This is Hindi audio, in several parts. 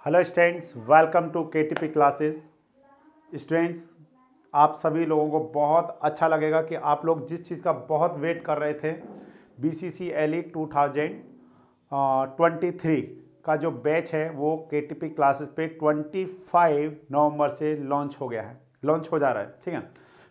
Hello students, welcome to KTP classes. Students, आप सभी लोगों को बहुत अच्छा लगेगा कि आप लोग जिस चीज़ का बहुत वेट कर रहे थे, BCCLE 2023 का जो बैच है वो केटीपी क्लासेस पे 25 नवंबर से लॉन्च हो गया है, लॉन्च हो जा रहा है। ठीक है,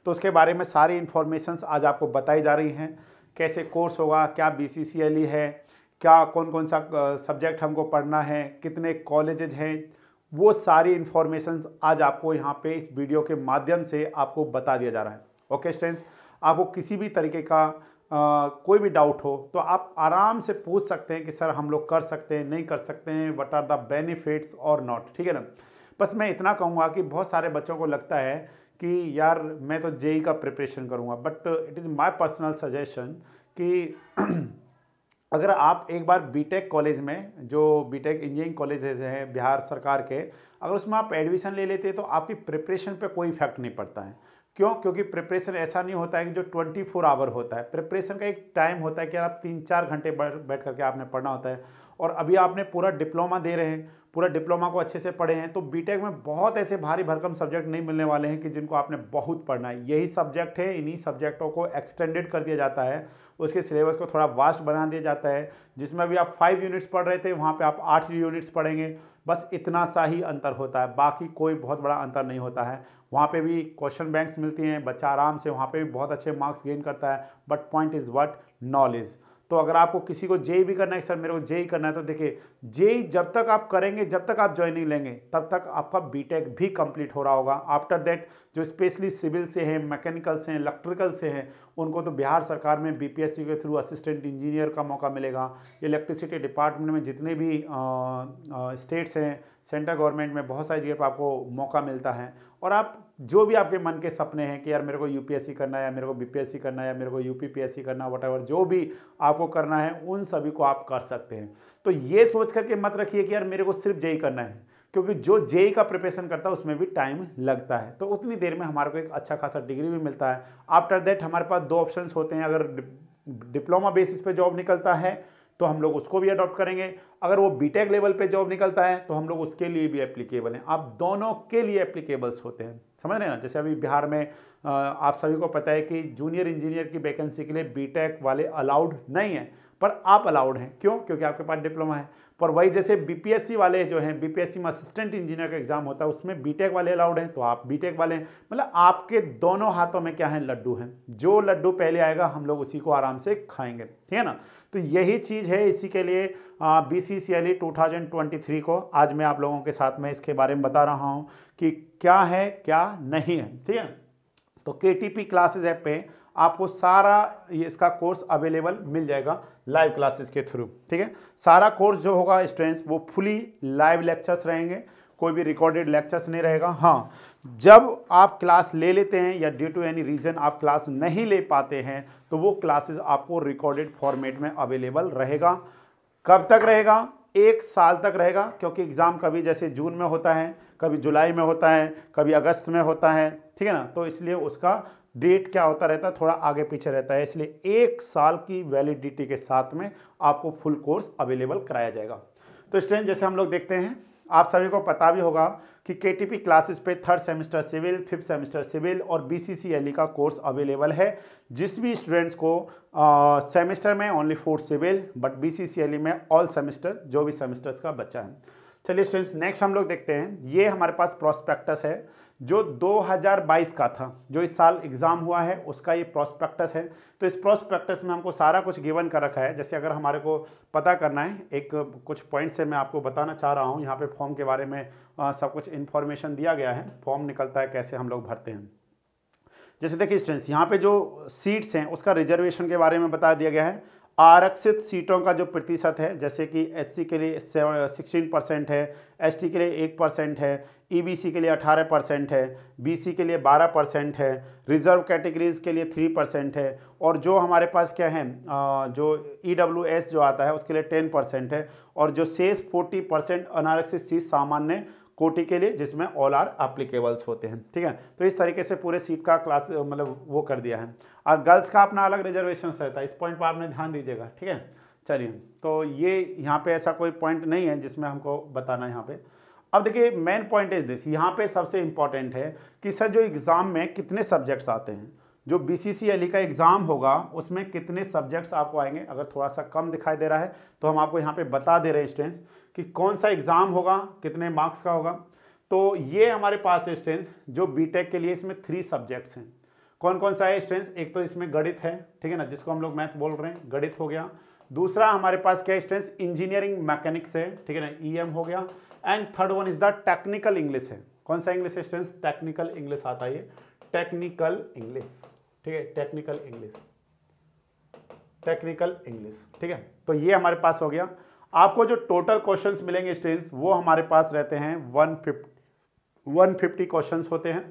तो उसके बारे में सारी इन्फॉर्मेशंस आज आपको बताई जा रही हैं। कैसे कोर्स होगा, क्या BCCLE है, क्या कौन कौन सा सब्जेक्ट हमको पढ़ना है, कितने कॉलेजेज हैं, वो सारी इन्फॉर्मेशन आज आपको यहाँ पे इस वीडियो के माध्यम से आपको बता दिया जा रहा है। ओके स्टूडेंट्स, आपको किसी भी तरीके का कोई भी डाउट हो तो आप आराम से पूछ सकते हैं कि सर हम लोग कर सकते हैं, नहीं कर सकते हैं, व्हाट आर द बेनिफिट्स और नॉट। ठीक है ना। बस मैं इतना कहूँगा कि बहुत सारे बच्चों को लगता है कि यार मैं तो जेई का प्रिपरेशन करूँगा, but it is my personal suggestion कि अगर आप एक बार बीटेक कॉलेज में, जो बीटेक इंजीनियरिंग कॉलेजेस हैं बिहार सरकार के, अगर उसमें आप एडमिशन ले लेते हैं तो आपकी प्रिपरेशन पे कोई इफेक्ट नहीं पड़ता है। क्यों? क्योंकि प्रिपरेशन ऐसा नहीं होता है कि जो 24 आवर होता है। प्रिपरेशन का एक टाइम होता है कि आप 3-4 घंटे बैठ करके आपने पढ़ना होता है। और अभी आपने पूरा डिप्लोमा दे रहे हैं, पूरा डिप्लोमा को अच्छे से पढ़े हैं, तो बीटेक में बहुत ऐसे भारी भरकम सब्जेक्ट नहीं मिलने वाले हैं कि जिनको आपने बहुत पढ़ना है। यही सब्जेक्ट है, इन्हीं सब्जेक्टों को एक्सटेंडेड कर दिया जाता है, उसके सिलेबस को थोड़ा वास्ट बना दिया जाता है। जिसमें भी आप 5 यूनिट्स पढ़ रहे थे वहाँ पे आप 8 यूनिट्स पढ़ेंगे। बस इतना सा ही अंतर होता है, बाकी कोई बहुत बड़ा अंतर नहीं होता है। वहाँ पे भी क्वेश्चन बैंक्स मिलती हैं, बच्चा आराम से वहाँ पे भी बहुत अच्छे मार्क्स गेन करता है। But point is what? Knowledge. तो अगर आपको किसी को जेई भी करना है, सर मेरे को जेई करना है, तो देखिए जेई जब तक आप करेंगे, जब तक आप ज्वाइनिंग लेंगे, तब तक आपका बीटेक भी कंप्लीट हो रहा होगा। आफ्टर दैट जो स्पेशली सिविल से हैं, मैकेनिकल से हैं, इलेक्ट्रिकल से हैं, उनको तो बिहार सरकार में बीपीएससी के थ्रू असिस्टेंट इंजीनियर का मौका मिलेगा। इलेक्ट्रिसिटी डिपार्टमेंट में जितने भी स्टेट्स हैं, सेंट्रल गवर्नमेंट में बहुत सारी जगह पर आपको मौका मिलता है। और आप जो भी आपके मन के सपने हैं कि यार मेरे को यूपीएससी करना है, या मेरे को बीपीएससी करना है, या मेरे को यूपीपीएससी करना है, व्हाटएवर जो भी आपको करना है, उन सभी को आप कर सकते हैं। तो ये सोच करके मत रखिए कि यार मेरे को सिर्फ जेई करना है, क्योंकि जो जेई का प्रिपरेशन करता है उसमें भी टाइम लगता है। तो उतनी देर में हमारे को एक अच्छा खासा डिग्री भी मिलता है। आफ्टर दैट हमारे पास 2 ऑप्शंस होते हैं। अगर डिप्लोमा बेसिस पे जॉब निकलता है तो हम लोग उसको भी अडॉप्ट करेंगे। अगर वो बीटेक लेवल पे जॉब निकलता है तो हम लोग उसके लिए भी एप्लीकेबल हैं। आप दोनों के लिए एप्लीकेबल्स होते हैं, समझ रहे हैं ना। जैसे अभी बिहार में आप सभी को पता है कि जूनियर इंजीनियर की वैकेंसी के लिए बीटेक वाले अलाउड नहीं है, पर आप अलाउड हैं। क्यों? क्योंकि आपके पास डिप्लोमा है। पर वही जैसे बीपीएससी वाले जो हैं, बीपीएससी में असिस्टेंट इंजीनियर का एग्जाम होता है, उसमें बीटेक वाले अलाउड हैं, तो आप बीटेक वाले हैं। मतलब आपके दोनों हाथों में क्या है? लड्डू हैं। जो लड्डू पहले आएगा हम लोग उसी को आराम से खाएंगे, ठीक है ना। तो यही चीज़ है, इसी के लिए BCCLE 2023 को आज मैं आप लोगों के साथ में इसके बारे में बता रहा हूँ कि क्या है क्या नहीं है, ठीक है। तो केटीपी क्लासेस ऐप पे आपको सारा ये इसका कोर्स अवेलेबल मिल जाएगा लाइव क्लासेस के थ्रू, ठीक है। सारा कोर्स जो होगा स्टूडेंट्स वो फुली लाइव लेक्चर्स रहेंगे, कोई भी रिकॉर्डेड लेक्चर्स नहीं रहेगा। हाँ, जब आप क्लास ले लेते हैं या ड्यू टू एनी रीजन आप क्लास नहीं ले पाते हैं तो वो क्लासेस आपको रिकॉर्डेड फॉर्मेट में अवेलेबल रहेगा। कब तक रहेगा? 1 साल तक रहेगा, क्योंकि एग्ज़ाम कभी जैसे जून में होता है, कभी जुलाई में होता है, कभी अगस्त में होता है, ठीक है ना। तो इसलिए उसका डेट क्या होता रहता है, थोड़ा आगे पीछे रहता है। इसलिए 1 साल की वैलिडिटी के साथ में आपको फुल कोर्स अवेलेबल कराया जाएगा। तो स्टूडेंट, जैसे हम लोग देखते हैं, आप सभी को पता भी होगा कि केटीपी क्लासेस पे 3rd semester civil, 5th semester civil और BCCLE का कोर्स अवेलेबल है। जिस भी स्टूडेंट्स को सेमेस्टर में ओनली 4 सिविल, बट BCCLE में ऑल सेमेस्टर, जो भी सेमेस्टर्स का बच्चा है। चलिए स्टूडेंट्स, नेक्स्ट हम लोग देखते हैं। ये हमारे पास प्रोस्पेक्टस है जो 2022 का था, जो इस साल एग्जाम हुआ है उसका ये प्रोस्पेक्टस है। तो इस प्रोस्पेक्टस में हमको सारा कुछ गिवन कर रखा है। जैसे अगर हमारे को पता करना है, एक कुछ पॉइंट से मैं आपको बताना चाह रहा हूँ। यहाँ पे फॉर्म के बारे में सब कुछ इन्फॉर्मेशन दिया गया है। फॉर्म निकलता है, कैसे हम लोग भरते हैं। जैसे देखिए स्टूडेंट्स, यहाँ पे जो सीट्स हैं उसका रिजर्वेशन के बारे में बता दिया गया है। आरक्षित सीटों का जो प्रतिशत है, जैसे कि SC के लिए 16% है, ST के लिए 1% है, EBC के लिए 18% है, BC के लिए 12% है, रिजर्व कैटेगरीज के लिए 3% है, और जो हमारे पास क्या है जो EWS जो आता है उसके लिए 10% है, और जो शेष 40% अनारक्षित सीट सामान्य कोटि के लिए, जिसमें ऑल आर एप्लीकेबल्स होते हैं, ठीक है। तो इस तरीके से पूरे सीट का क्लास मतलब वो कर दिया है। और गर्ल्स का अपना अलग रिजर्वेशन रहता है, इस पॉइंट पर आपने ध्यान दीजिएगा, ठीक है। चलिए, तो ये यहाँ पे ऐसा कोई पॉइंट नहीं है जिसमें हमको बताना है यहाँ पे। अब देखिए मेन पॉइंट इज दिस, यहाँ पे सबसे इंपॉर्टेंट है कि सर जो एग्जाम में कितने सब्जेक्ट्स आते हैं, जो BCCLE का एग्जाम होगा उसमें कितने सब्जेक्ट्स आपको आएंगे। अगर थोड़ा सा कम दिखाई दे रहा है तो हम आपको यहाँ पे बता दे रहे हैं स्टूडेंट्स कि कौन सा एग्जाम होगा, कितने मार्क्स का होगा। तो ये हमारे पास है स्टूडेंट्स जो बीटेक के लिए इसमें 3 सब्जेक्ट्स हैं। कौन कौन सा है स्टूडेंट्स, एक तो इसमें गणित है, ठीक है ना, जिसको हम लोग मैथ बोल रहे हैं, गणित हो गया। दूसरा हमारे पास क्या है स्टूडेंट्स, इंजीनियरिंग मैकेनिक्स है, ठीक है ना, EM हो गया। And third one is the technical English है। कौन सा इंग्लिश है स्टूडेंट्स, टेक्निकल इंग्लिश आता है, टेक्निकल इंग्लिश, ठीक है, टेक्निकल इंग्लिश, टेक्निकल इंग्लिश, ठीक है। तो ये हमारे पास हो गया। आपको जो टोटल क्वेश्चंस मिलेंगे स्टूडेंट्स वो हमारे पास रहते हैं 150 क्वेश्चंस होते हैं,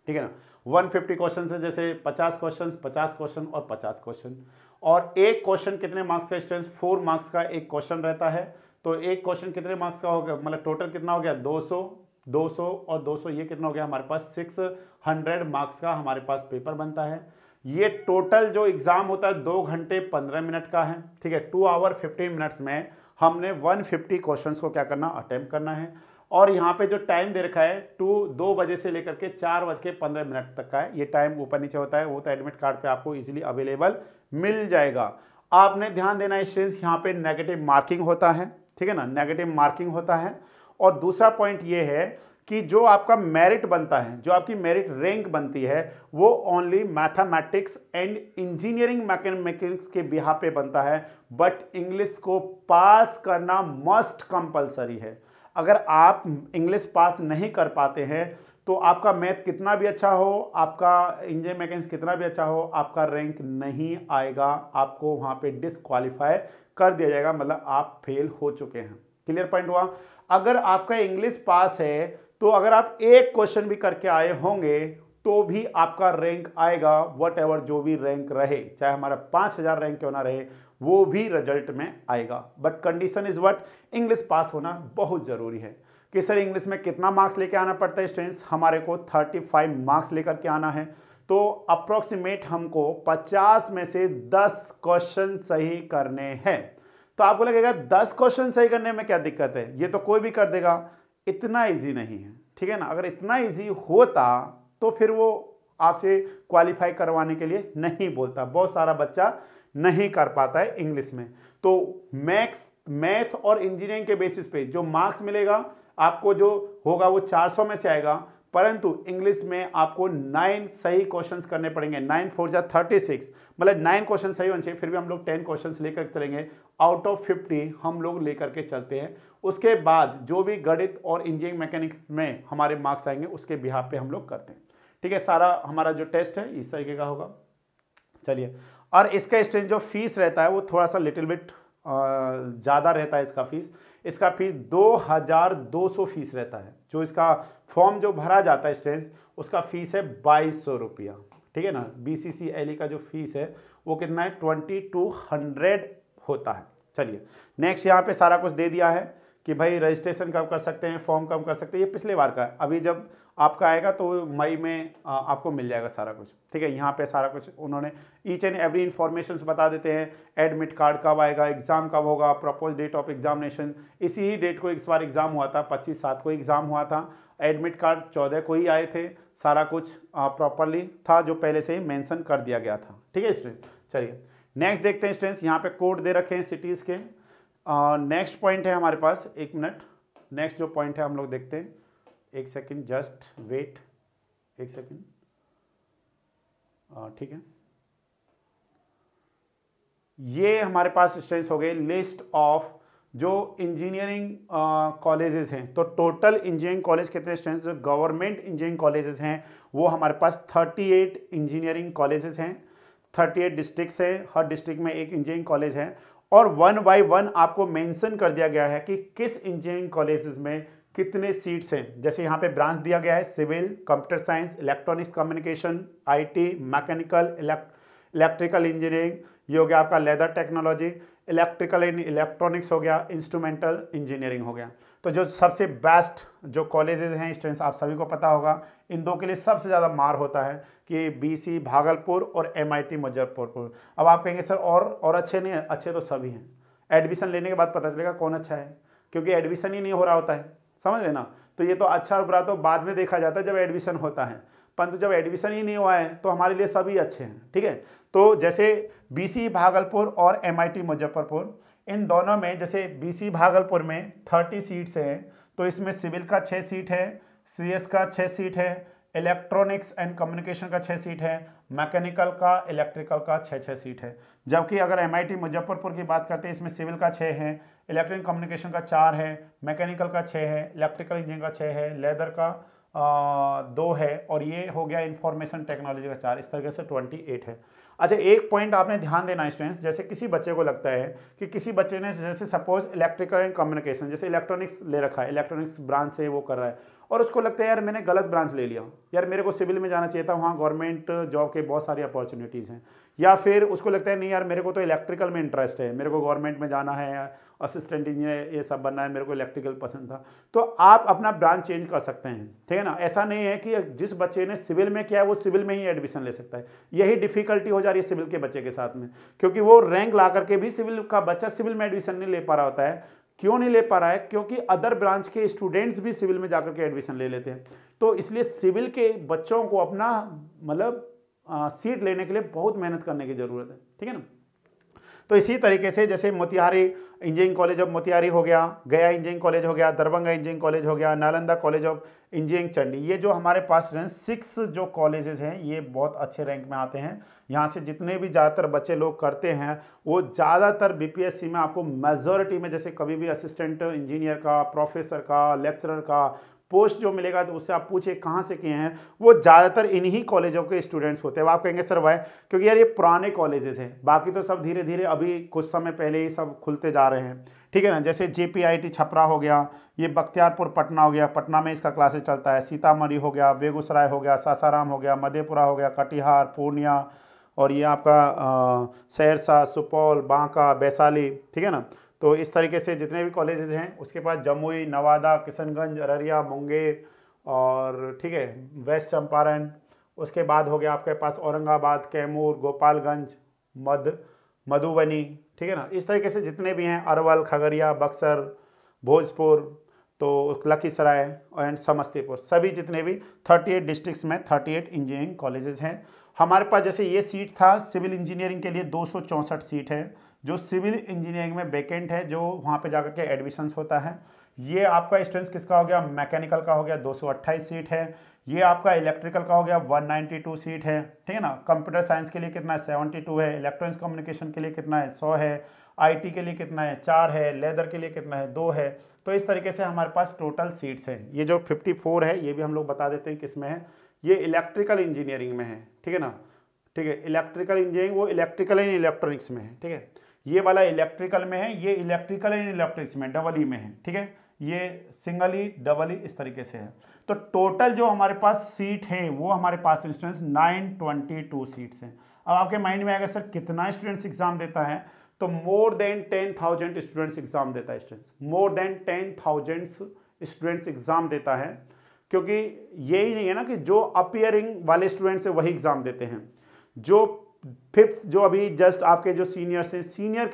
ठीक है ना। 150 क्वेश्चन है, जैसे 50 क्वेश्चन, 50 क्वेश्चन और 50 क्वेश्चन। और एक क्वेश्चन कितने मार्क्स का स्टूडेंट्स, 4 मार्क्स का एक क्वेश्चन रहता है। तो एक क्वेश्चन कितने मार्क्स का हो गया, मतलब टोटल कितना हो गया, 200 और 200, ये कितना हो गया हमारे पास 600 मार्क्स का हमारे पास पेपर बनता है। ये टोटल जो एग्जाम होता है 2 घंटे 15 मिनट का है, ठीक है। 2 आवर 15 मिनट्स में हमने 150 क्वेश्चंस को क्या करना, अटेम्प्ट करना है। और यहाँ पे जो टाइम दे रखा है 2 बजे से लेकर के 4:15 तक का है। ये टाइम ऊपर नीचे होता है, वो तो एडमिट कार्ड पे आपको इजीली अवेलेबल मिल जाएगा। आपने ध्यान देना है स्टूडेंट्स, यहाँ पे नेगेटिव मार्किंग होता है, ठीक है ना, नेगेटिव मार्किंग होता है। और दूसरा पॉइंट ये है कि जो आपका मेरिट बनता है, जो आपकी मेरिट रैंक बनती है, वो only mathematics and engineering mechanics के बिहाफ पे बनता है। बट इंग्लिश को पास करना मस्ट कंपलसरी है। अगर आप इंग्लिश पास नहीं कर पाते हैं तो आपका मैथ कितना भी अच्छा हो, आपका इंजीनियरिंग मैकेनिक्स कितना भी अच्छा हो, आपका रैंक नहीं आएगा, आपको वहाँ पे डिसक्वालीफाई कर दिया जाएगा, मतलब आप फेल हो चुके हैं। क्लियर पॉइंट हुआ। अगर आपका इंग्लिश पास है तो अगर आप एक क्वेश्चन भी करके आए होंगे तो भी आपका रैंक आएगा, वट एवर जो भी रैंक रहे, चाहे हमारा 5000 रैंक क्यों ना रहे, वो भी रिजल्ट में आएगा। But condition is what, English pass होना बहुत जरूरी है। कि सर इंग्लिश में कितना मार्क्स लेके आना पड़ता है स्टूडेंट्स, हमारे को 35 मार्क्स लेकर के आना है। तो अप्रोक्सीमेट हमको 50 में से 10 क्वेश्चन सही करने हैं। तो आपको लगेगा 10 क्वेश्चन सही करने में क्या दिक्कत है, ये तो कोई भी कर देगा। इतना इजी नहीं है, ठीक है ना। अगर इतना इजी होता तो फिर वो आपसे क्वालिफाई करवाने के लिए नहीं बोलता। बहुत सारा बच्चा नहीं कर पाता है इंग्लिश में। तो मैथ और इंजीनियरिंग के बेसिस पे जो मार्क्स मिलेगा आपको, जो होगा वो 400 में से आएगा। परंतु इंग्लिश में आपको 9 सही क्वेश्चंस करने पड़ेंगे। 9 4 जा 36, मतलब 9 क्वेश्चन सही होने चाहिए। फिर भी हम लोग 10 क्वेश्चंस लेकर चलेंगे, आउट ऑफ 50 हम लोग लेकर के चलते हैं। उसके बाद जो भी गणित और इंजीनियरिंग मैकेनिक्स में हमारे मार्क्स आएंगे उसके बिहाफ पे हम लोग करते हैं, ठीक है। सारा हमारा जो टेस्ट है इस तरीके का होगा। चलिए, और इसका स्टूडेंट जो फीस रहता है वो थोड़ा सा लिटिल बिट ज़्यादा रहता है। इसका फीस 2200 फीस रहता है। जो इसका फॉर्म जो भरा जाता है स्टूडेंट्स, उसका फीस है 2200 रुपया, ठीक है ना। BCCLE का जो फीस है वो कितना है, 2200 होता है। चलिए नेक्स्ट, यहाँ पे सारा कुछ दे दिया है कि भाई रजिस्ट्रेशन कब कर सकते हैं, फॉर्म कब कर सकते हैं। ये पिछले बार का है, अभी जब आपका आएगा तो मई में आपको मिल जाएगा सारा कुछ, ठीक है। यहाँ पे सारा कुछ उन्होंने ईच एंड एवरी इन्फॉर्मेशन बता देते हैं। एडमिट कार्ड कब आएगा, एग्जाम कब होगा, प्रपोज डेट ऑफ एग्जामिनेशन। इसी ही डेट को इस बार एग्जाम हुआ था, 25/7 को एग्जाम हुआ था। एडमिट कार्ड 14 को ही आए थे। सारा कुछ प्रॉपरली था जो पहले से ही मेंशन कर दिया गया था, ठीक है स्टूडेंट। चलिए नेक्स्ट देखते हैं स्टूडेंट्स, यहाँ पे कोड दे रखे हैं सिटीज़ के। नेक्स्ट पॉइंट है हमारे पास, 1 मिनट, नेक्स्ट जो पॉइंट है हम लोग देखते हैं। 1 सेकेंड, जस्ट वेट 1 सेकेंड, ठीक है। ये हमारे पास स्टूडेंट्स हो गए लिस्ट ऑफ जो इंजीनियरिंग कॉलेजेस हैं। तो टोटल इंजीनियरिंग कॉलेज कितने स्टूडेंट्स, जो गवर्नमेंट इंजीनियरिंग कॉलेजेस हैं वो हमारे पास 38 इंजीनियरिंग कॉलेजेस हैं। 38 डिस्ट्रिक्ट्स हैं, हर डिस्ट्रिक्ट में एक इंजीनियरिंग कॉलेज है। और 1 बाय 1 आपको मेंशन कर दिया गया है कि किस इंजीनियरिंग कॉलेजेस में कितने सीट्स हैं। जैसे यहाँ पे ब्रांच दिया गया है, civil, computer science, electronics communication, IT, mechanical, electrical engineering, ये हो गया आपका leather technology, electrical and electronics हो गया, इंस्ट्रूमेंटल इंजीनियरिंग हो गया। तो जो सबसे बेस्ट जो कॉलेजेस हैं स्टूडेंट्स, आप सभी को पता होगा, इन दो के लिए सबसे ज़्यादा मार होता है कि BC भागलपुर और MIT मुजफ्फरपुर। अब आप कहेंगे सर और अच्छे नहीं, अच्छे तो सभी हैं। एडमिशन लेने के बाद पता चलेगा कौन अच्छा है, क्योंकि एडमिशन ही नहीं हो रहा होता है। समझ रहे ना। तो ये तो अच्छा और बुरा तो बाद में देखा जाता है जब एडमिशन होता है, परंतु जब एडमिशन ही नहीं हुआ है तो हमारे लिए सभी अच्छे हैं, ठीक है। तो जैसे बीसी भागलपुर और एमआईटी मुजफ्फरपुर, इन दोनों में जैसे बीसी भागलपुर में 30 सीट्स हैं, तो इसमें सिविल का 6 सीट है, सीएस का 6 सीट है, इलेक्ट्रॉनिक्स एंड कम्युनिकेशन का 6 सीट है, मैकेनिकल का, इलेक्ट्रिकल का 6 सीट है। जबकि अगर एमआईटी मुजफ्फरपुर की बात करते हैं, इसमें सिविल का 6 है, इलेक्ट्रॉनिक कम्युनिकेशन का 4 है, मैकेनिकल का 6 है, इलेक्ट्रिकल इंजीनियरिंग का 6 है, लेदर का 2 है, और ये हो गया इंफॉर्मेशन टेक्नोलॉजी का 4। इस तरीके से 28 है। अच्छा, एक पॉइंट आपने ध्यान देना स्टूडेंट्स, जैसे किसी बच्चे को लगता है कि किसी बच्चे ने जैसे सपोज इलेक्ट्रिकल एंड कम्युनिकेशन, जैसे इलेक्ट्रॉनिक्स ले रखा है, इलेक्ट्रॉनिक्स ब्रांच से वो कर रहा है, और उसको लगता है यार मैंने गलत ब्रांच ले लिया, यार मेरे को सिविल में जाना चाहिए था, वहाँ गवर्नमेंट जॉब के बहुत सारी अपॉर्चुनिटीज़ हैं। या फिर उसको लगता है नहीं यार मेरे को तो इलेक्ट्रिकल में इंटरेस्ट है, मेरे को गवर्नमेंट में जाना है, असिस्टेंट इंजीनियर ये सब बनना है, मेरे को इलेक्ट्रिकल पसंद था। तो आप अपना ब्रांच चेंज कर सकते हैं, ठीक है ना। ऐसा नहीं है कि जिस बच्चे ने सिविल में किया है वो सिविल में ही एडमिशन ले सकता है। यही डिफिकल्टी हो जा रही है सिविल के बच्चे के साथ में, क्योंकि वो रैंक ला करके भी सिविल का बच्चा सिविल में एडमिशन नहीं ले पा रहा होता है। क्यों नहीं ले पा रहा है? क्योंकि अदर ब्रांच के स्टूडेंट्स भी सिविल में जाकर के एडमिशन ले लेते हैं। तो इसलिए सिविल के बच्चों को अपना मतलब सीट लेने के लिए बहुत मेहनत करने की जरूरत है, ठीक है ना। तो इसी तरीके से जैसे Motihari engineering college of Motihari हो गया, गया इंजीनियरिंग कॉलेज हो गया, दरभंगा इंजीनियरिंग कॉलेज हो गया, Nalanda college of engineering Chandi, ये जो हमारे पास 6 जो कॉलेजेस हैं ये बहुत अच्छे रैंक में आते हैं। यहाँ से जितने भी ज़्यादातर बच्चे लोग करते हैं वो ज़्यादातर बीपीएससी में आपको मेजॉरिटी में, जैसे कभी भी असिस्टेंट इंजीनियर का, प्रोफेसर का, लेक्चरर का पोस्ट जो मिलेगा तो उससे आप पूछे कहाँ से किए हैं, वो ज़्यादातर इन्हीं कॉलेजों के स्टूडेंट्स होते हैं। वो आप कहेंगे सर वाई, क्योंकि यार ये पुराने कॉलेजेस हैं, बाकी तो सब धीरे धीरे अभी कुछ समय पहले ही सब खुलते जा रहे हैं, ठीक है ना। जैसे जेपीआईटी छपरा हो गया, ये बख्तियारपुर पटना हो गया, पटना में इसका क्लासेस चलता है, सीतामढ़ी हो गया, बेगूसराय हो गया, सासाराम हो गया, मधेपुरा हो गया, कटिहार, पूर्णिया, और ये आपका सहरसा, सुपौल, बांका, वैशाली, ठीक है ना। तो इस तरीके से जितने भी कॉलेजेस हैं, उसके पास जमुई, नवादा, किशनगंज, अररिया, मुंगेर, और ठीक है वेस्ट चंपारण, उसके बाद हो गया आपके पास औरंगाबाद, कैमूर, गोपालगंज, मधुबनी, ठीक है ना। इस तरीके से जितने भी हैं, अरवल, खगड़िया, बक्सर, भोजपुर, तो लखीसराय एंड समस्तीपुर, सभी जितने भी 38 डिस्ट्रिक्ट्स में 38 इंजीनियरिंग कॉलेजेस हैं हमारे पास। जैसे ये सीट था सिविल इंजीनियरिंग के लिए 264 सीट है जो सिविल इंजीनियरिंग में वैकेंट है, जो वहाँ पे जाकर के एडमिशन्स होता है। ये आपका स्ट्रेंथ किसका हो गया, मैकेनिकल का हो गया 228 सीट है। ये आपका इलेक्ट्रिकल का हो गया 192 सीट है, ठीक है ना। कंप्यूटर साइंस के लिए कितना है 72 है, इलेक्ट्रॉनिक्स कम्युनिकेशन के लिए कितना है 100 है, आईटी के लिए कितना है 4 है, लेदर के लिए कितना है 2 है। तो इस तरीके से हमारे पास टोटल सीट्स हैं। ये जो 54 है ये भी हम लोग बता देते हैं किस में है, ये इलेक्ट्रिकल इंजीनियरिंग में है, ठीक है ना। ठीक है, इलेक्ट्रिकल इंजीनियरिंग वो इलेक्ट्रिकल एंड इलेक्ट्रॉनिक्स में है, ठीक है। ये वाला इलेक्ट्रिकल में है, ये इलेक्ट्रिकल एंड इलेक्ट्रिक्स में डबल ई में है, ठीक है। ये सिंगल ई, डबल ई इस तरीके से है। तो टोटल जो हमारे पास सीट है वो हमारे पास स्टूडेंट्स 922 सीट्स हैं। अब आपके माइंड में आएगा सर कितना स्टूडेंट्स एग्जाम देता है, तो मोर देन 10,000 स्टूडेंट्स एग्जाम देता है। Students more than 10,000 students exam देता है, क्योंकि यही नहीं है ना कि जो अपियरिंग वाले स्टूडेंट्स है वही एग्जाम देते हैं। जो फिफ्थ जो अभी जस्ट आपके जो सीनियर्स हैं, सीनियर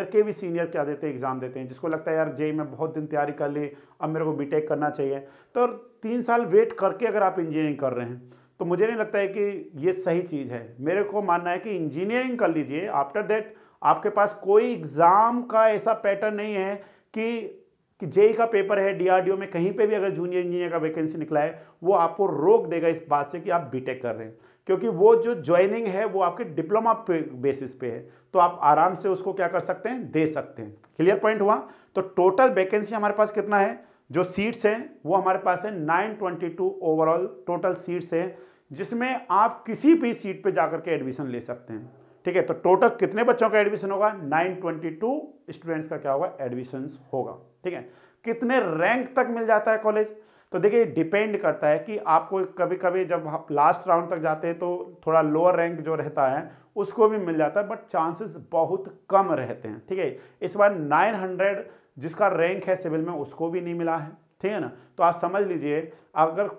के भी सीनियर क्या देते हैं, एग्जाम देते हैं। जिसको लगता है यार जेई में बहुत दिन तैयारी कर ली, अब मेरे को बीटेक करना चाहिए, तो 3 साल वेट करके अगर आप इंजीनियरिंग कर रहे हैं तो मुझे नहीं लगता है कि ये सही चीज़ है। मेरे को मानना है कि इंजीनियरिंग कर लीजिए, आफ्टर दैट आपके पास कोई एग्ज़ाम का ऐसा पैटर्न नहीं है कि जेई का पेपर है, डीआरडीओ में कहीं पे भी अगर जूनियर इंजीनियर का वैकेंसी निकला है वो आपको रोक देगा इस बात से कि आप बीटेक कर रहे हैं, क्योंकि वो जो ज्वाइनिंग है वो आपके डिप्लोमा बेसिस पे है, तो आप आराम से उसको क्या कर सकते हैं, दे सकते हैं। क्लियर पॉइंट हुआ। तो टोटल वैकेंसी हमारे पास कितना है, जो सीट्स हैं वो हमारे पास है 922 ओवरऑल टोटल सीट्स है, जिसमें आप किसी भी सीट पे जाकर के एडमिशन ले सकते हैं, ठीक है। तो टोटल कितने बच्चों का एडमिशन होगा, 922 स्टूडेंट्स का क्या होगा, एडमिशन होगा, ठीक है। कितने रैंक तक मिल जाता है कॉलेज, तो देखिए डिपेंड करता है कि आपको कभी कभी जब आप लास्ट राउंड तक जाते हैं तो थोड़ा लोअर रैंक जो रहता है उसको भी मिल जाता है, बट चांसेस बहुत कम रहते हैं, ठीक है। इस बार 900 जिसका रैंक है सिविल में उसको भी नहीं मिला है, ठीक है ना। तो आप समझ लीजिए अगर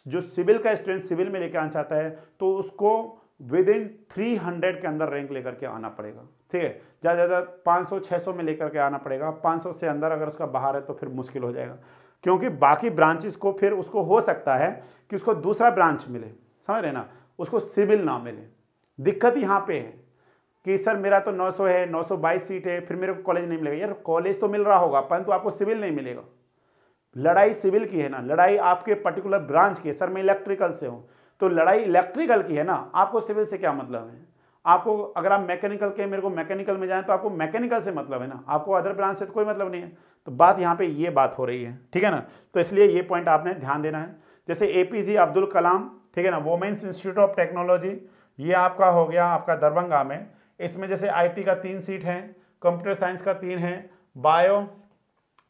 जो सिविल का स्टूडेंट सिविल में लेकर आना चाहता है तो उसको विद इन 300 के अंदर रैंक लेकर के आना पड़ेगा, ठीक है। ज़्यादा 500-600 में लेकर के आना पड़ेगा। 500 से अंदर अगर उसका बाहर है तो फिर मुश्किल हो जाएगा। क्योंकि बाकी ब्रांचेस को फिर उसको हो सकता है कि उसको दूसरा ब्रांच मिले, समझ रहे ना, उसको सिविल ना मिले। दिक्कत यहाँ पे है कि सर मेरा तो 900 है, 922 सीट है, फिर मेरे को कॉलेज नहीं मिलेगा। यार कॉलेज तो मिल रहा होगा परंतु आपको सिविल नहीं मिलेगा। लड़ाई सिविल की है ना, लड़ाई आपके पर्टिकुलर ब्रांच की है। सर मैं इलेक्ट्रिकल से हूँ, तो लड़ाई इलेक्ट्रिकल की है ना, आपको सिविल से क्या मतलब है। आपको अगर आप मैकेनिकल के, मेरे को मैकेनिकल में जाएं तो आपको मैकेनिकल से मतलब है ना, आपको अदर ब्रांच से तो कोई मतलब नहीं है। तो बात यहाँ पे ये बात हो रही है, ठीक है ना। तो इसलिए ये पॉइंट आपने ध्यान देना है। जैसे APJ अब्दुल कलाम, ठीक है ना, वुमेन्स इंस्टीट्यूट ऑफ टेक्नोलॉजी, ये आपका हो गया आपका दरभंगा में। इसमें जैसे IT का 3 सीट है, कंप्यूटर साइंस का 3 है, बायो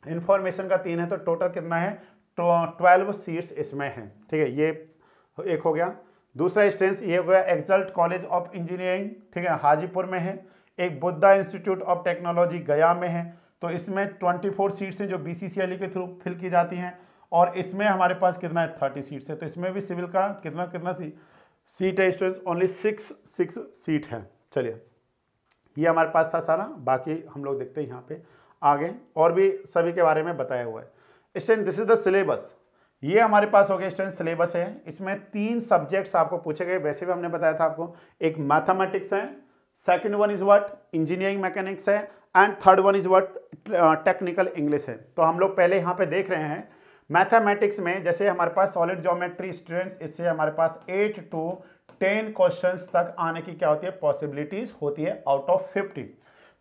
इंफॉर्मेशन का 3 है, तो टोटल कितना है 12 सीट्स इसमें हैं, ठीक है। ये एक हो गया। दूसरा इंस्टेंस ये हो गया एक्सल्ट कॉलेज ऑफ इंजीनियरिंग, ठीक है, हाजीपुर में है। एक बुद्धा इंस्टीट्यूट ऑफ टेक्नोलॉजी गया में है। तो इसमें 24 सीट्स हैं जो BCCLE के थ्रू फिल की जाती हैं, और इसमें हमारे पास कितना है 30 सीट्स है। तो इसमें भी सिविल का कितना सीट है स्टूडेंट्स, ओनली 6 सीट है। चलिए ये हमारे पास था सारा, बाकी हम लोग देखते हैं यहाँ पे आगे और भी सभी के बारे में बताया हुआ है। Student this is the syllabus, ये हमारे पास हो गया स्टूडेंट सिलेबस है। इसमें 3 सब्जेक्ट्स आपको पूछे गए, वैसे भी हमने बताया था आपको। एक मैथमेटिक्स है, second one is what engineering mechanics है, and third one is what technical English है। तो हम लोग पहले यहाँ पे देख रहे हैं मैथमेटिक्स में, जैसे हमारे पास सॉलिड ज्योमेट्री स्टूडेंट्स, इससे हमारे पास 8 to 10 क्वेश्चंस तक आने की क्या होती है पॉसिबिलिटीज होती है आउट ऑफ 50।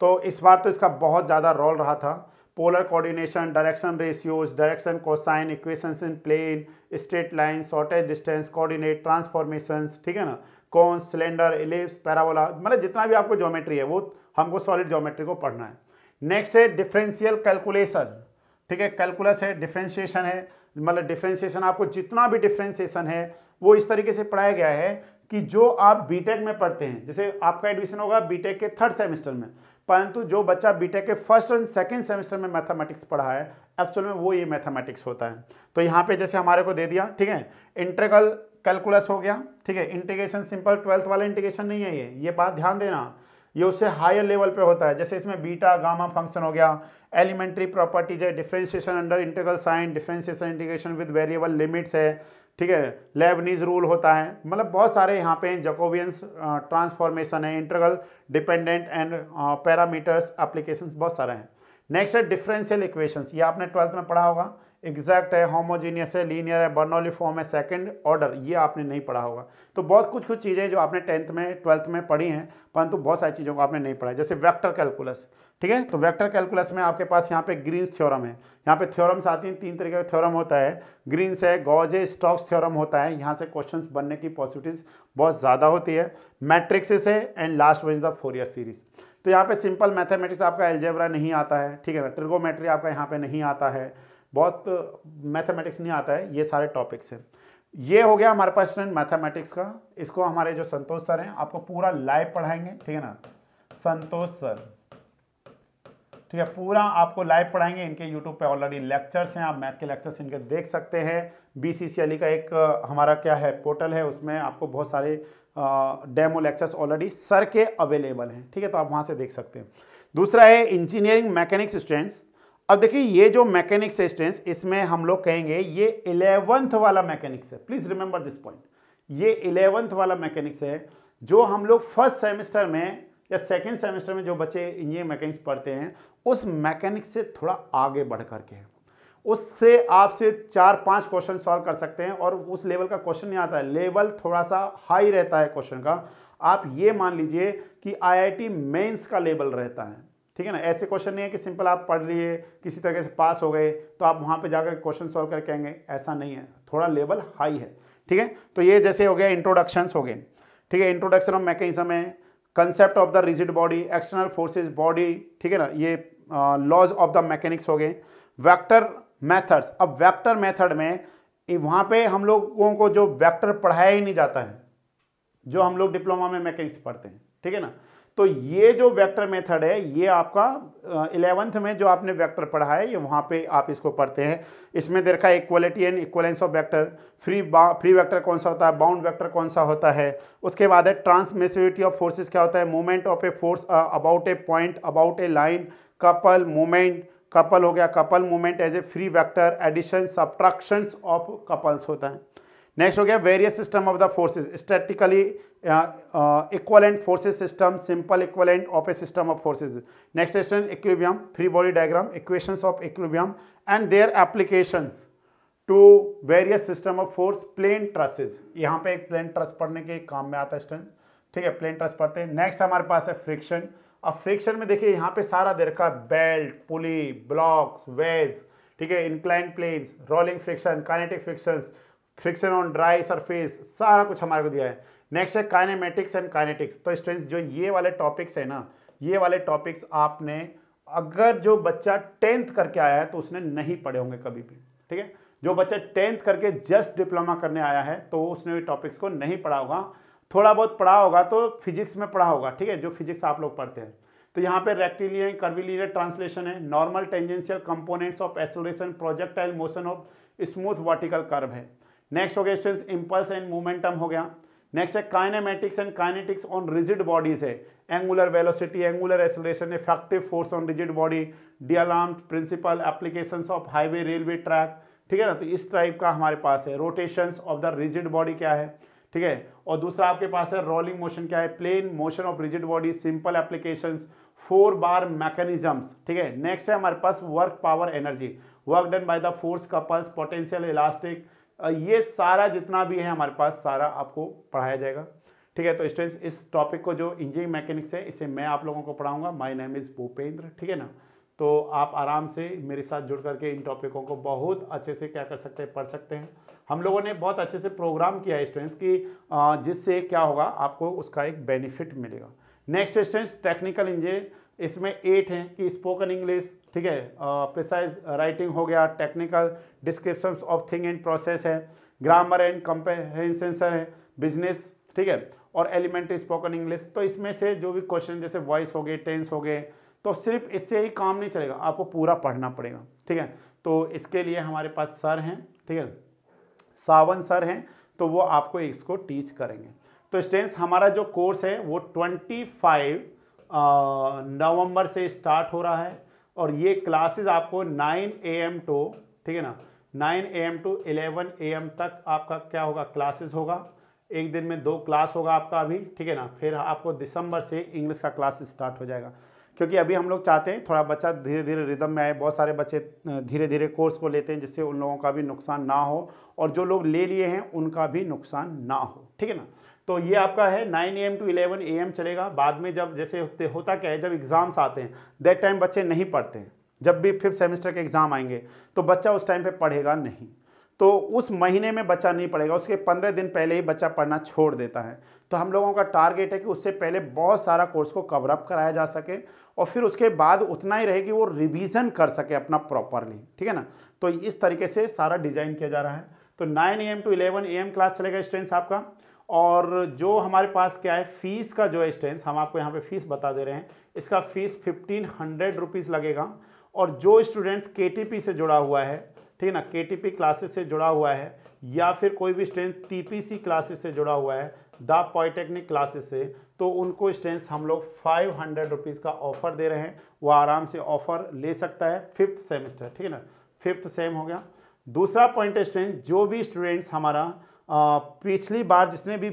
तो इस बार तो इसका बहुत ज़्यादा रोल रहा था। Polar coordination, direction ratios, direction cosine, equations in plane, straight line, shortage distance, coordinate, transformations, ठीक है ना, कौन, सिलेंडर, इलिप्स, पैराबोला, मतलब जितना भी आपको ज्योमेट्री है वो हमको सॉलिड ज्योमेट्री को पढ़ना है। नेक्स्ट है डिफरेंशियल कैलकुलेशन, ठीक है, कैलकुलस है, डिफरेंशिएशन है, मतलब डिफरेंशिएशन आपको जितना भी डिफरेंशिएशन है वो इस तरीके से पढ़ाया गया है कि जो आप बीटेक में पढ़ते हैं, जैसे आपका एडमिशन होगा बीटेक के 3rd सेमेस्टर में, परंतु जो बच्चा बीटेक के 1st और 2nd सेमेस्टर में मैथमेटिक्स पढ़ा है एक्चुअल में वो ये मैथमेटिक्स होता है। तो यहाँ पे जैसे हमारे को दे दिया, ठीक है, इंटीग्रल कैलकुलस हो गया, ठीक है, इंटीग्रेशन सिंपल 12th वाला इंटीग्रेशन नहीं है ये बात ध्यान देना, ये उससे हायर लेवल पे होता है। जैसे इसमें बीटा गामा फंक्शन हो गया, एलिमेंट्री प्रॉपर्टीज है, differentiation under integral sign, differentiation integration with variable limits है, ठीक है, लेबनीज रूल होता है, मतलब बहुत सारे यहाँ पे जैकोबियंस ट्रांसफॉर्मेशन है, integral dependent and parameters applications बहुत सारे हैं। नेक्स्ट है डिफरेंशियल इक्वेशंस, ये आपने 12th में पढ़ा होगा, एग्जैक्ट है, होमोजीनियस है, लीनियर है, बर्नौली फॉर्म है, सेकंड ऑर्डर, ये आपने नहीं पढ़ा होगा। तो बहुत कुछ चीज़ें जो आपने 10th में 12th में पढ़ी हैं, परंतु बहुत सारी चीज़ों को आपने नहीं पढ़ा है। जैसे वेक्टर कैलकुलस, ठीक है, तो वेक्टर कैलकुलस में आपके पास यहाँ पे ग्रीन्स थ्योरम है, यहाँ पे थ्योरम्स आती हैं, 3 तरीके का थ्योरम होता है, ग्रीन्स है, गॉजे स्टोक्स थ्योरम होता है, यहाँ से क्वेश्चंस बनने की पॉसिबिलिटीज बहुत ज़्यादा होती है। मैट्रिक्सेस है, and last one is the Fourier series. तो यहाँ पे सिंपल मैथमेटिक्स आपका एल्जेब्रा नहीं आता है, ठीक है ना, ट्रिगोमेट्री आपका यहाँ पे नहीं आता है, बहुत मैथमेटिक्स नहीं आता है, ये सारे टॉपिक्स हैं। ये हो गया हमारे पास स्टूडेंट मैथमेटिक्स का। इसको हमारे जो संतोष सर हैं आपको पूरा लाइव पढ़ाएंगे, ठीक है ना, संतोष सर, ठीक है, पूरा आपको लाइव पढ़ाएंगे। इनके यूट्यूब पे ऑलरेडी लेक्चर्स हैं, आप मैथ के लेक्चर्स इनके देख सकते हैं। BCCLE का एक हमारा क्या है पोर्टल है, उसमें आपको बहुत सारे डेमो लेक्चर्स ऑलरेडी सर के अवेलेबल हैं, ठीक है, तो आप वहाँ से देख सकते हैं। दूसरा है इंजीनियरिंग मैकेनिक्स स्टूडेंट्स। अब देखिए ये जो मैकेनिक्स है स्टूडेंट्स, इसमें हम लोग कहेंगे ये 11th वाला मैकेनिक्स है, प्लीज रिमेंबर दिस पॉइंट। ये 11th वाला मैकेनिक्स है जो हम लोग 1st सेमेस्टर में या 2nd सेमेस्टर में जो बच्चे इंजीनियरिंग मैकेनिक्स पढ़ते हैं उस मैकेनिक्स से थोड़ा आगे बढ़ करके है, उससे आपसे 4-5 क्वेश्चन सॉल्व कर सकते हैं, और उस लेवल का क्वेश्चन नहीं आता है, लेवल थोड़ा सा हाई रहता है क्वेश्चन का। आप ये मान लीजिए कि IIT मेंस का लेवल रहता है, ठीक है ना, ऐसे क्वेश्चन नहीं है कि सिंपल आप पढ़ लिए किसी तरीके से पास हो गए तो आप वहाँ पे जाकर क्वेश्चन सॉल्व करके कहेंगे, ऐसा नहीं है, थोड़ा लेवल हाई है, ठीक है। तो ये जैसे हो गया इंट्रोडक्शंस हो गए, ठीक है, इंट्रोडक्शन ऑफ मैकेनिज्म है, concept of the rigid body, external forces body, ठीक है ना, ये लॉज ऑफ द मैकेनिक्स हो गए। वेक्टर मेथड्स, अब वेक्टर मेथड में वहाँ पे हम लोगों को जो वेक्टर पढ़ाया ही नहीं जाता है, जो हम लोग डिप्लोमा में मैकेनिक्स पढ़ते हैं, ठीक है ना, तो ये जो वेक्टर मेथड है ये आपका 11th में जो आपने वेक्टर पढ़ा है ये वहाँ पे आप इसको पढ़ते हैं। इसमें देखा है equality and equivalence of vector, free vector कौन सा होता है, बाउंड वेक्टर कौन सा होता है, उसके बाद है ट्रांसमिसिविटी ऑफ फोर्सेस क्या होता है, movement of a force about a point, about a line, couple, movement, couple हो गया, couple movement as a free vector, addition subtraction of couples होता है। नेक्स्ट हो गया various system of the forces, statically equivalent forces system, simple equivalent of a system of forces. Next question equilibrium, free body diagram, equations of equilibrium and their applications to various system of force, plane trusses. यहाँ पे एक प्लेन ट्रस पढ़ने के काम में आता है स्टूडेंट, ठीक है, प्लेन ट्रस पढ़ते हैं। नेक्स्ट हमारे पास है फ्रिक्शन। अब फ्रिक्शन में देखिए यहाँ पे सारा दे रखा है, बेल्ट, पुली, ब्लॉक्स, वेज, ठीक है, inclined planes, rolling friction, kinetic frictions, friction on dry surface, सारा कुछ हमारे को दिया है। नेक्स्ट है काइनेमेटिक्स एंड काइनेटिक्स। तो स्टूडेंट्स जो ये वाले टॉपिक्स है ना, ये वाले टॉपिक्स आपने, अगर जो बच्चा 10th करके आया है तो उसने नहीं पढ़े होंगे कभी भी, ठीक है। जो बच्चा 10th करके जस्ट डिप्लोमा करने आया है तो उसने भी टॉपिक्स को नहीं पढ़ा होगा, थोड़ा बहुत पढ़ा होगा तो फिजिक्स में पढ़ा होगा, ठीक है, जो फिजिक्स आप लोग पढ़ते हैं। तो यहाँ पे रेक्टिलिनियर, कर्वीलिनियर ट्रांसलेशन है, normal tangential components of acceleration, projectile motion of smooth vertical curve है। नेक्स्ट हो गया स्टूडेंट्स इंपल्स एंड मोमेंटम हो गया। नेक्स्ट है kinematics and kinetics on rigid bodies है, angular velocity, angular acceleration, effective force on rigid body, d'Alembert principle, applications of highway railway track, ठीक है ना। तो इस टाइप का हमारे पास है। Rotations of the rigid body क्या है, ठीक है। और दूसरा आपके पास है रोलिंग मोशन क्या है, plane motion of rigid body, simple applications, 4 bar mechanisms, ठीक है। नेक्स्ट है हमारे पास work power energy, work done by the force, couples, potential, elastic, ये सारा जितना भी है हमारे पास सारा आपको पढ़ाया जाएगा, ठीक है। तो स्टूडेंट्स इस टॉपिक को जो इंजीनियरिंग मैकेनिक्स है इसे मैं आप लोगों को पढ़ाऊंगा। माय नेम इज़ भूपेंद्र, ठीक है ना। तो आप आराम से मेरे साथ जुड़ करके इन टॉपिकों को बहुत अच्छे से क्या कर सकते हैं, पढ़ सकते हैं। हम लोगों ने बहुत अच्छे से प्रोग्राम किया है स्टूडेंट्स की, जिससे क्या होगा आपको उसका एक बेनिफिट मिलेगा। नेक्स्ट स्टूडेंट्स टेक्निकल इंजीनियर, इसमें 8 हैं कि स्पोकन इंग्लिश, ठीक है, प्रिसाइज राइटिंग हो गया, technical description of thing and process है, ग्रामर एंड कंप्रहेंशन है, बिजनेस, ठीक है, और एलिमेंट्री स्पोकन इंग्लिश। तो इसमें से जो भी क्वेश्चन जैसे वॉइस हो गए, टेंस हो गए, तो सिर्फ इससे ही काम नहीं चलेगा, आपको पूरा पढ़ना पड़ेगा, ठीक है। तो इसके लिए हमारे पास सर हैं, ठीक है, सावन सर हैं, तो वो आपको इसको टीच करेंगे। तो स्टूडेंट्स हमारा जो कोर्स है वो 25 नवंबर से स्टार्ट हो रहा है और ये क्लासेस आपको 9 AM टू, ठीक है ना, 9 AM टू 11 AM तक आपका क्या होगा, क्लासेस होगा। एक दिन में 2 क्लास होगा आपका अभी, ठीक है ना। फिर आपको दिसंबर से इंग्लिश का क्लास स्टार्ट हो जाएगा, क्योंकि अभी हम लोग चाहते हैं थोड़ा बच्चा धीरे धीरे रिदम में आए। बहुत सारे बच्चे धीरे धीरे कोर्स को लेते हैं जिससे उन लोगों का भी नुकसान ना हो और जो लोग ले लिए हैं उनका भी नुकसान ना हो, ठीक है ना। तो ये आपका है 9 AM टू 11 AM चलेगा। बाद में जब जैसे होता क्या है, जब एग्ज़ाम्स आते हैं दैट टाइम बच्चे नहीं पढ़ते हैं। जब भी 5th सेमेस्टर के एग्ज़ाम आएंगे तो बच्चा उस टाइम पे पढ़ेगा नहीं, तो उस महीने में बच्चा नहीं पढ़ेगा, उसके 15 दिन पहले ही बच्चा पढ़ना छोड़ देता है। तो हम लोगों का टारगेट है कि उससे पहले बहुत सारा कोर्स को कवर अप कराया जा सके और फिर उसके बाद उतना ही रहे कि वो रिवीजन कर सके अपना प्रॉपरली, ठीक है ना। तो इस तरीके से सारा डिज़ाइन किया जा रहा है। तो 9 AM टू 11 AM क्लास चलेगा स्टूडेंट्स आपका। और जो हमारे पास क्या है, फीस का जो है स्टूडेंट्स, हम आपको यहाँ पे फीस बता दे रहे हैं। इसका फीस 1500 रुपीज़ लगेगा। और जो स्टूडेंट्स KTP से जुड़ा हुआ है, ठीक है ना, KTP क्लासेस से जुड़ा हुआ है या फिर कोई भी स्टूडेंट TPC क्लासेस से जुड़ा हुआ है, द पॉलिटेक्निक क्लासेस से, तो उनको स्टूडेंट्स हम लोग 500 रुपीज़ का ऑफ़र दे रहे हैं। वो आराम से ऑफ़र ले सकता है 5th सेमेस्टर, ठीक है ना, 5th सेम हो गया। दूसरा पॉइंट है स्टूडेंट, जो भी स्टूडेंट्स हमारा पिछली बार जिसने भी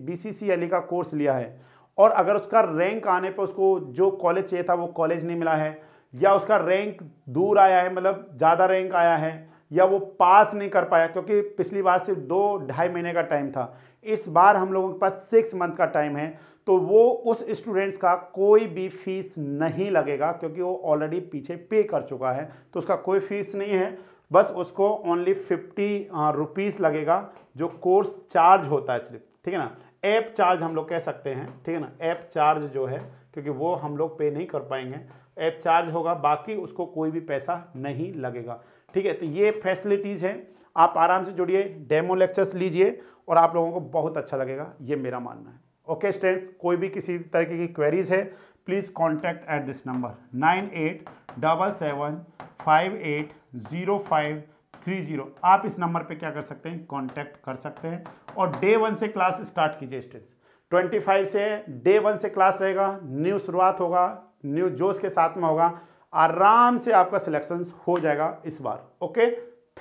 BCCLE का कोर्स लिया है और अगर उसका रैंक आने पर उसको जो कॉलेज चाहिए था वो कॉलेज नहीं मिला है, या उसका रैंक दूर आया है, मतलब ज़्यादा रैंक आया है, या वो पास नहीं कर पाया, क्योंकि पिछली बार सिर्फ 2-2.5 महीने का टाइम था, इस बार हम लोगों के पास 6 मंथ का टाइम है। तो वो उस स्टूडेंट्स का कोई भी फीस नहीं लगेगा, क्योंकि वो ऑलरेडी पीछे पे कर चुका है, तो उसका कोई फीस नहीं है। बस उसको ओनली 50 रुपीज़ लगेगा, जो कोर्स चार्ज होता है सिर्फ, ठीक है ना। ऐप चार्ज हम लोग कह सकते हैं, ठीक है ना, ऐप चार्ज जो है, क्योंकि वो हम लोग पे नहीं कर पाएंगे, ऐप चार्ज होगा, बाकी उसको कोई भी पैसा नहीं लगेगा, ठीक है। तो ये फैसिलिटीज़ हैं, आप आराम से जुड़िए, डेमो लेक्चर्स लीजिए और आप लोगों को बहुत अच्छा लगेगा, ये मेरा मानना है। ओके स्टूडेंट्स, कोई भी किसी तरीके की क्वेरीज है please contact at this number 9877580530। आप इस नंबर पे क्या कर सकते हैं, कॉन्टैक्ट कर सकते हैं। और डे 1 से क्लास स्टार्ट कीजिए स्टूडेंट्स, 25 से डे 1 से क्लास रहेगा, न्यू शुरुआत होगा, न्यू जोश के साथ में होगा। आराम से आपका सिलेक्शन हो जाएगा इस बार। Okay,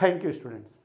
thank you students.